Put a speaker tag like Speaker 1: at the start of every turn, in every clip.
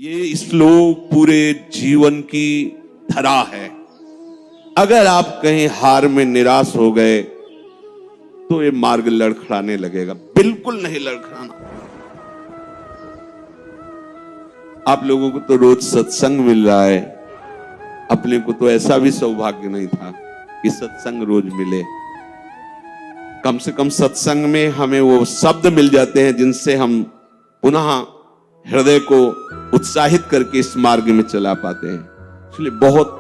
Speaker 1: ये श्लोक पूरे जीवन की धरा है। अगर आप कहीं हार में निराश हो गए तो ये मार्ग लड़खड़ाने लगेगा। बिल्कुल नहीं लड़खड़ाना। आप लोगों को तो रोज सत्संग मिल रहा है, अपने को तो ऐसा भी सौभाग्य नहीं था कि सत्संग रोज मिले। कम से कम सत्संग में हमें वो शब्द मिल जाते हैं जिनसे हम पुनः हृदय को उत्साहित करके इस मार्ग में चला पाते हैं। इसलिए बहुत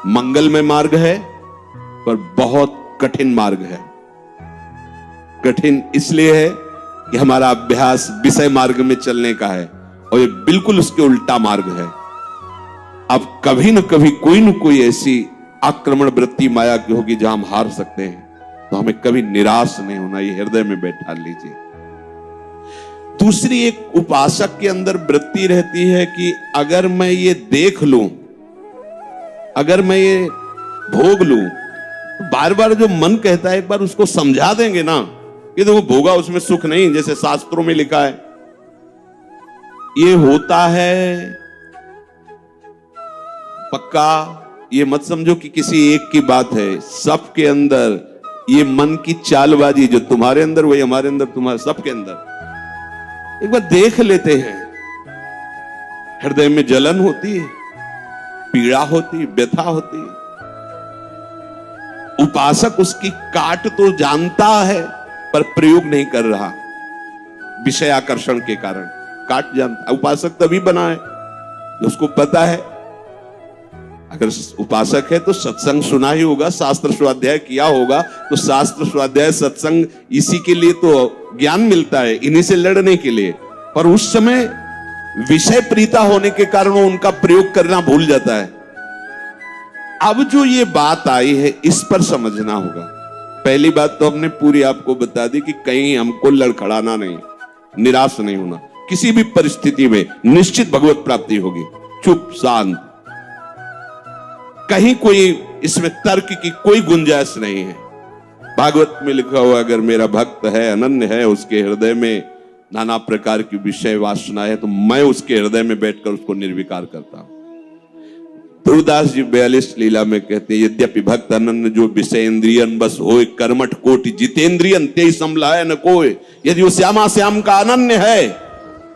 Speaker 1: मंगलमय मार्ग है पर बहुत कठिन मार्ग है। कठिन इसलिए है कि हमारा अभ्यास विषय मार्ग में चलने का है और ये बिल्कुल उसके उल्टा मार्ग है। अब कभी न कभी कोई न कोई ऐसी आक्रमण वृत्ति माया की होगी जहां हम हार सकते हैं, तो हमें कभी निराश नहीं होना, ये हृदय में बैठा लीजिए। दूसरी एक उपासक के अंदर वृत्ति रहती है कि अगर मैं ये देख लूं, अगर मैं ये भोग लूं, बार बार जो मन कहता है एक बार उसको समझा देंगे ना कि देखो भोगा उसमें सुख नहीं, जैसे शास्त्रों में लिखा है। ये होता है पक्का, ये मत समझो कि किसी एक की बात है। सबके अंदर ये मन की चालबाजी, जो तुम्हारे अंदर वही हमारे अंदर, तुम्हारे सबके अंदर। एक बार देख लेते हैं, हृदय में जलन होती है, पीड़ा होती है, व्यथा होती है। उपासक उसकी काट तो जानता है पर प्रयोग नहीं कर रहा, विषय आकर्षण के कारण काट जानता। उपासक तभी बना है जो उसको पता है। अगर उपासक है तो सत्संग सुना ही होगा, शास्त्र स्वाध्याय किया होगा, तो शास्त्र स्वाध्याय सत्संग इसी के लिए तो ज्ञान मिलता है, इन्हीं से लड़ने के लिए। पर उस समय विषय प्रीता होने के कारण वो उनका प्रयोग करना भूल जाता है। अब जो ये बात आई है इस पर समझना होगा। पहली बात तो हमने पूरी आपको बता दी कि कहीं हमको लड़खड़ाना नहीं, निराश नहीं होना। किसी भी परिस्थिति में निश्चित भगवत प्राप्ति होगी। चुप शांत, कहीं कोई इसमें तर्क की कोई गुंजाइश नहीं है। भागवत में लिखा हुआ, अगर मेरा भक्त है, अनन्य है, उसके हृदय में नाना प्रकार की विषय वासना है, तो मैं उसके हृदय में बैठकर उसको निर्विकार करता हूं। ध्रुवदास जी 42 लीला में कहते हैं, यद्यपि भक्त अनन्य जो विषय इंद्रियन बस होए, कर्मठ कोटि जितेंद्रियन ते समलाय न कोय। यदि वो श्यामा श्याम का अनन्य है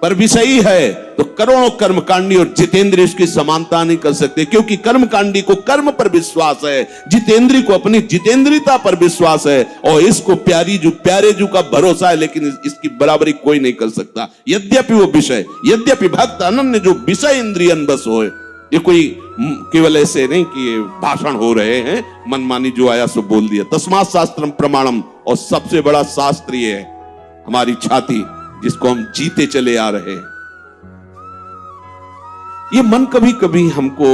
Speaker 1: पर विषयी है तो करोड़ों कर्मकांडी और जितेंद्रिय इसकी समानता नहीं कर सकते, क्योंकि कर्मकांडी को कर्म पर विश्वास है, जितेंद्रिय को अपनी जितेंद्रियता पर विश्वास है, और इसको प्यारे जू का भरोसा है, लेकिन इसकी बराबरी कोई नहीं कर सकता। यद्यपि वो विषय, यद्यपि भक्त अनन्य जो विषय इंद्रियन बस होए। ये कोई केवल ऐसे नहीं कि ये भाषण हो रहे हैं, मनमानी जो आया सो बोल दिया। तस्मात् शास्त्रम प्रमाणम, और सबसे बड़ा शास्त्र ये है हमारी छाती, जिसको हम जीते चले आ रहे हैं। ये मन कभी कभी हमको